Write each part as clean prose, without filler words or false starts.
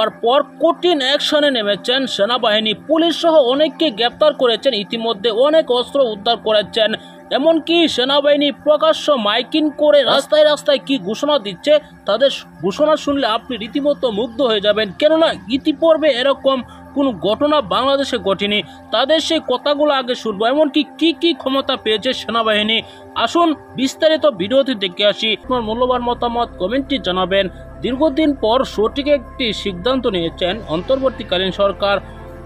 তারপর কঠিন অ্যাকশনে নেমেছেন সেনাবাহিনী। পুলিশ সহ অনেককে গ্রেপ্তার করেছেন, ইতিমধ্যে অনেক অস্ত্র উদ্ধার করেছেন। এমনকি সেনাবাহিনী প্রকাশ্য মাইকিং করে রাস্তায় রাস্তায় কি ঘোষণা দিচ্ছে, তাদের ঘোষণা শুনলে আপনি রীতিমতো মুগ্ধ হয়ে যাবেন। কেননা ইতিপূর্বে এরকম কোনো ঘটনা বাংলাদেশে ঘটেনি। তাদের সেই কথাগুলো আগে শুনবো, এমনকি কি কি ক্ষমতা পেয়েছে সেনাবাহিনী। আসুন বিস্তারিত ভিডিওটি দেখে আসি। আপনার মূল্যবান মতামত কমেন্টে জানাবেন। দীর্ঘদিন পর সঠিক একটি সিদ্ধান্ত নিয়েছেন অন্তর্বর্তীকালীন সরকার।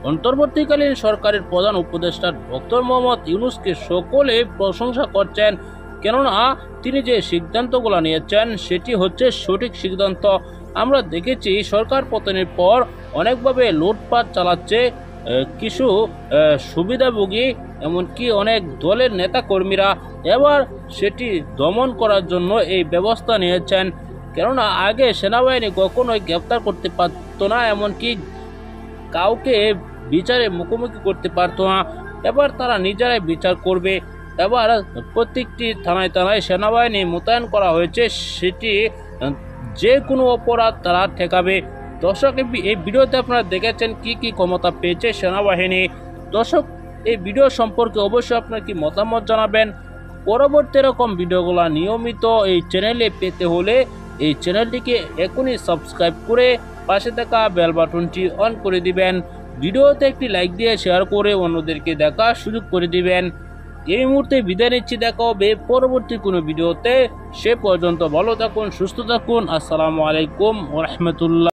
অন্তর্বর্তীকালীন সরকারের প্রধান উপদেষ্টা ডক্টর মোহাম্মদ ইউনূসকে সকলে প্রশংসা করছেন, কেননা তিনি যে সিদ্ধান্তগুলো নিয়েছেন সেটি হচ্ছে সঠিক সিদ্ধান্ত। আমরা দেখেছি সরকার পতনের পর অনেকভাবে লুটপাট চালাচ্ছে কিছু সুবিধাভোগী, এমনকি অনেক দলের নেতাকর্মীরা। এবার সেটি দমন করার জন্য এই ব্যবস্থা নিয়েছেন, কেননা আগে সেনাবাহিনী কখনোই গ্রেপ্তার করতে পারত না, এমনকি কাউকে বিচারে মুখোমুখি করতে পারতো না। এবার তারা নিজেরাই বিচার করবে। এবার প্রত্যেকটি থানায় থানায় সেনাবাহিনী মোতায়েন করা হয়েছে, সেটি যে কোনো অপরাধ তারা ঠেকাবে। দর্শক, এই ভিডিওতে আপনারা দেখেছেন কি কি ক্ষমতা পেয়েছে সেনাবাহিনী। দর্শক, এই ভিডিও সম্পর্কে অবশ্যই আপনার কি মতামত জানাবেন। পরবর্তী এরকম ভিডিওগুলো নিয়মিত এই চ্যানেলে পেতে হলে এই চ্যানেলটিকে এখনই সাবস্ক্রাইব করে পাশে থাকা বেল বাটনটি অন করে দিবেন। ভিডিওতে একটি লাইক দিয়ে শেয়ার করে অন্যদেরকে দেখার সুযোগ করে দিবেন। এই মুহূর্তে বিদায় নিচ্ছি, দেখা হবে পরবর্তী কোনো ভিডিওতে। সে পর্যন্ত ভালো থাকুন, সুস্থ থাকুন। আসসালামু আলাইকুম ওয়া রাহমাতুল্লাহ।